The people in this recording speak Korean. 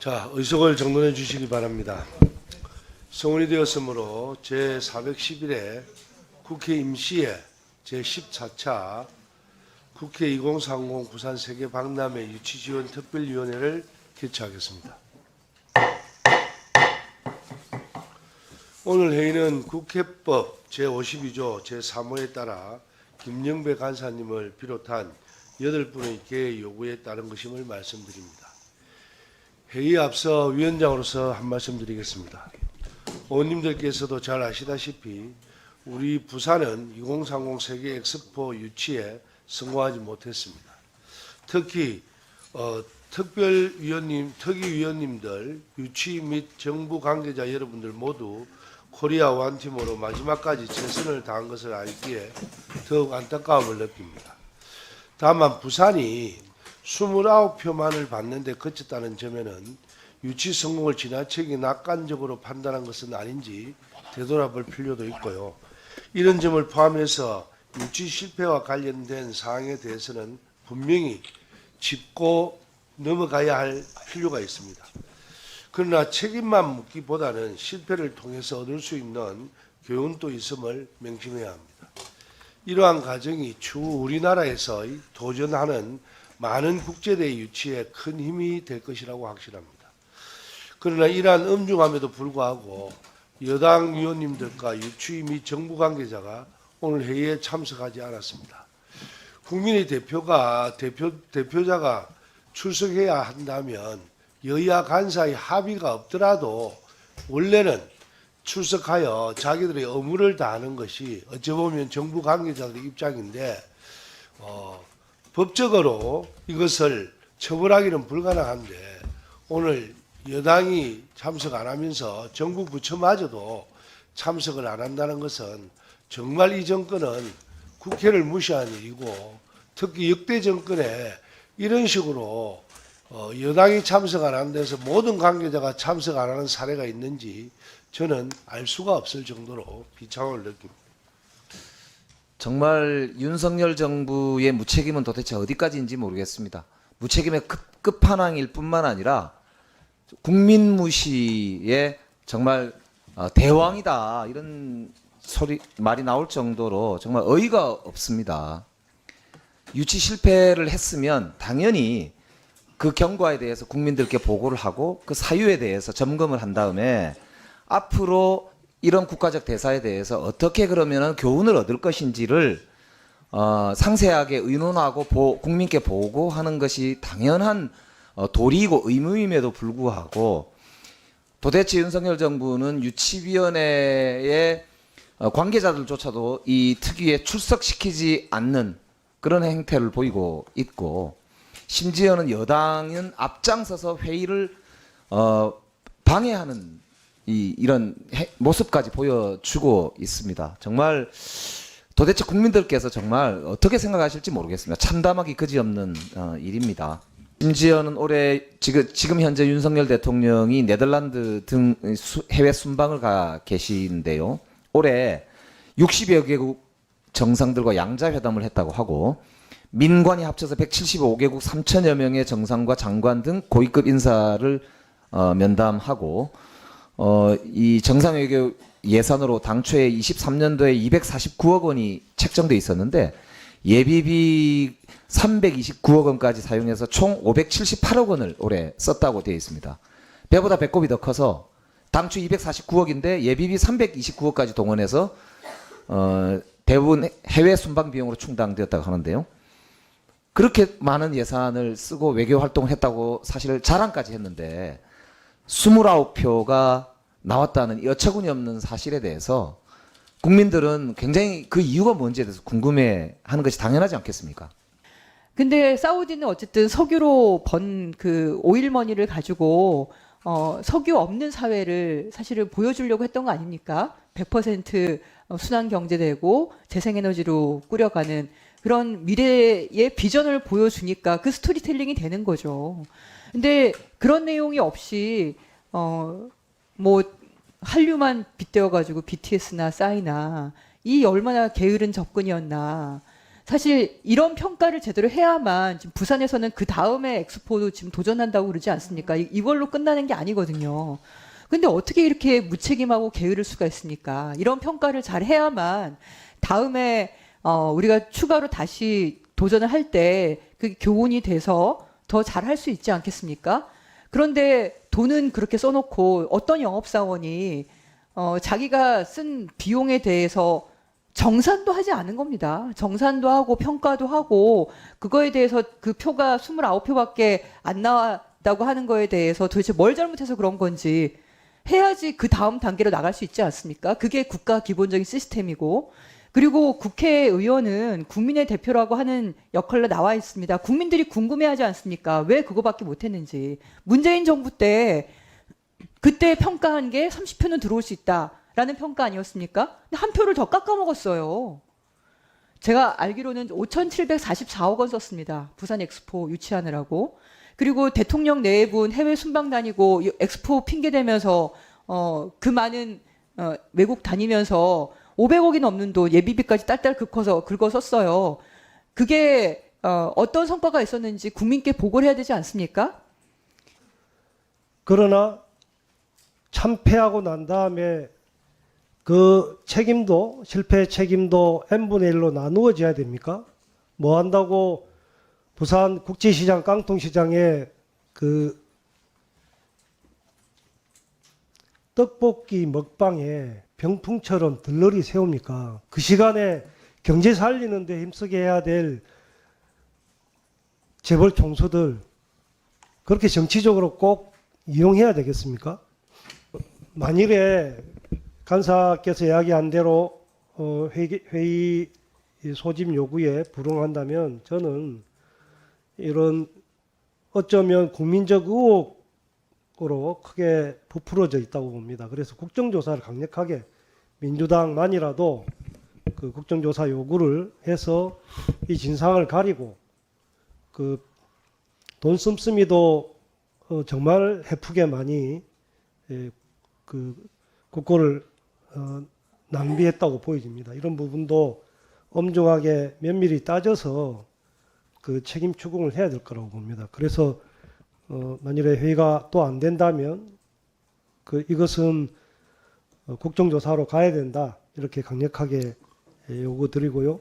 자, 의석을 정돈해 주시기 바랍니다. 성원이 되었으므로 제411회 국회 임시회 제14차 국회 2030 부산 세계 박람회 유치지원 특별위원회를 개최하겠습니다. 오늘 회의는 국회법 제52조 제3호에 따라 김영배 간사님을 비롯한 8분의 개의 요구에 따른 것임을 말씀드립니다. 회의에 앞서 위원장으로서 한 말씀 드리겠습니다. 의원님들께서도 잘 아시다시피 우리 부산은 2030 세계 엑스포 유치에 성공하지 못했습니다. 특히 특위위원님들, 유치 및 정부 관계자 여러분들 모두 코리아 원팀으로 마지막까지 최선을 다한 것을 알기에 더욱 안타까움을 느낍니다. 다만 부산이 29표만을 받는데 그쳤다는 점에는 유치 성공을 지나치게 낙관적으로 판단한 것은 아닌지 되돌아볼 필요도 있고요. 이런 점을 포함해서 유치 실패와 관련된 사항에 대해서는 분명히 짚고 넘어가야 할 필요가 있습니다. 그러나 책임만 묻기보다는 실패를 통해서 얻을 수 있는 교훈도 있음을 명심해야 합니다. 이러한 과정이 추후 우리나라에서 도전하는 많은 국제대회 유치에 큰 힘이 될 것이라고 확신합니다. 그러나 이러한 엄중함에도 불구하고 여당 위원님들과 유치 및 정부 관계자가 오늘 회의에 참석하지 않았습니다. 국민의 대표자가 출석해야 한다면 여야 간사의 합의가 없더라도 원래는 출석하여 자기들의 의무를 다하는 것이 어찌 보면 정부 관계자들의 입장인데 법적으로 이것을 처벌하기는 불가능한데 오늘 여당이 참석 안 하면서 정부 부처마저도 참석을 안 한다는 것은 정말 이 정권은 국회를 무시한 일이고 특히 역대 정권에 이런 식으로 여당이 참석 안 하는 데서 모든 관계자가 참석 안 하는 사례가 있는지 저는 알 수가 없을 정도로 비참함을 느낍니다. 정말 윤석열 정부의 무책임은 도대체 어디까지인지 모르겠습니다. 무책임의 끝판왕일 뿐만 아니라 국민 무시의 정말 대왕이다 이런 말이 나올 정도로 정말 어이가 없습니다. 유치 실패를 했으면 당연히 그 경과에 대해서 국민들께 보고를 하고 그 사유에 대해서 점검을 한 다음에 앞으로 이런 국가적 대사에 대해서 어떻게 그러면은 교훈을 얻을 것인지를 상세하게 의논하고 국민께 보고하는 것이 당연한 도리이고 의무임에도 불구하고 도대체 윤석열 정부는 유치위원회의 관계자들조차도 이 특위에 출석시키지 않는 그런 행태를 보이고 있고 심지어는 여당은 앞장서서 회의를 방해하는 이런 모습까지 보여주고 있습니다. 정말 도대체 국민들께서 정말 어떻게 생각하실지 모르겠습니다. 참담하기 그지없는 일입니다. 심지어는 올해 지금 현재 윤석열 대통령이 네덜란드 등 해외 순방을 가 계시는데요. 올해 60여 개국 정상들과 양자회담을 했다고 하고 민관이 합쳐서 175개국 3천여 명의 정상과 장관 등 고위급 인사를 면담하고 이 정상외교 예산으로 당초에 23년도에 249억 원이 책정돼 있었는데 예비비 329억 원까지 사용해서 총 578억 원을 올해 썼다고 되어 있습니다. 배보다 배꼽이 더 커서 당초 249억인데 예비비 329억까지 동원해서 대부분 해외 순방 비용으로 충당되었다고 하는데요. 그렇게 많은 예산을 쓰고 외교 활동을 했다고 사실 자랑까지 했는데 29표가 나왔다는 이 어처구니 없는 사실에 대해서 국민들은 굉장히 그 이유가 뭔지에 대해서 궁금해하는 것이 당연하지 않겠습니까? 근데 사우디는 어쨌든 석유로 번 그 오일머니를 가지고 석유 없는 사회를 사실은 보여주려고 했던 거 아닙니까? 100% 순환 경제되고 재생에너지로 꾸려가는 그런 미래의 비전을 보여주니까 그 스토리텔링이 되는 거죠. 근데 그런 내용이 없이 뭐 한류만 빗대어 가지고 BTS나 싸이나 이 얼마나 게으른 접근이었나. 사실 이런 평가를 제대로 해야만 지금 부산에서는 그 다음에 엑스포도 지금 도전한다고 그러지 않습니까? 이걸로 끝나는 게 아니거든요. 근데 어떻게 이렇게 무책임하고 게으를 수가 있습니까? 이런 평가를 잘 해야만 다음에 우리가 추가로 다시 도전을 할 때 그 교훈이 돼서 더 잘할 수 있지 않겠습니까? 그런데 돈은 그렇게 써놓고 어떤 영업사원이 자기가 쓴 비용에 대해서 정산도 하지 않은 겁니다. 정산도 하고 평가도 하고 그거에 대해서 그 표가 29표밖에 안 나왔다고 하는 거에 대해서 도대체 뭘 잘못해서 그런 건지 해야지 그 다음 단계로 나갈 수 있지 않습니까? 그게 국가 기본적인 시스템이고, 그리고 국회의원은 국민의 대표라고 하는 역할로 나와 있습니다. 국민들이 궁금해하지 않습니까? 왜 그거밖에 못했는지. 문재인 정부 때 그때 평가한 게 30표는 들어올 수 있다라는 평가 아니었습니까? 근데 한 표를 더 깎아먹었어요. 제가 알기로는 5,744억 원 썼습니다. 부산 엑스포 유치하느라고. 그리고 대통령 네 분 해외 순방 다니고 엑스포 핑계 대면서 그 많은 외국 다니면서 500억이 넘는 돈 예비비까지 딸딸 긁어 썼어요. 그게 어떤 성과가 있었는지 국민께 보고를 해야 되지 않습니까? 그러나 참패하고 난 다음에 그 책임도, 실패의 책임도 n분의 1로 나누어져야 됩니까? 뭐 한다고 부산 국제시장 깡통시장에 그 떡볶이 먹방에 병풍처럼 들러리 세웁니까? 그 시간에 경제 살리는 데 힘쓰게 해야 될 재벌 총수들 그렇게 정치적으로 꼭 이용해야 되겠습니까? 만일에 간사께서 이야기한 대로 회의 소집 요구에 불응한다면 저는 이런 어쩌면 국민적 의혹으로 크게 부풀어져 있다고 봅니다. 그래서 국정조사를 강력하게 민주당만이라도 그 국정조사 요구를 해서 이 진상을 가리고 그 돈 씀씀이도 정말 해프게 많이 그 국고를 낭비했다고 보여집니다. 이런 부분도 엄중하게 면밀히 따져서 그 책임 추궁을 해야 될 거라고 봅니다. 그래서 만일에 회의가 또 안 된다면 이것은 국정조사로 가야 된다 이렇게 강력하게 요구드리고요.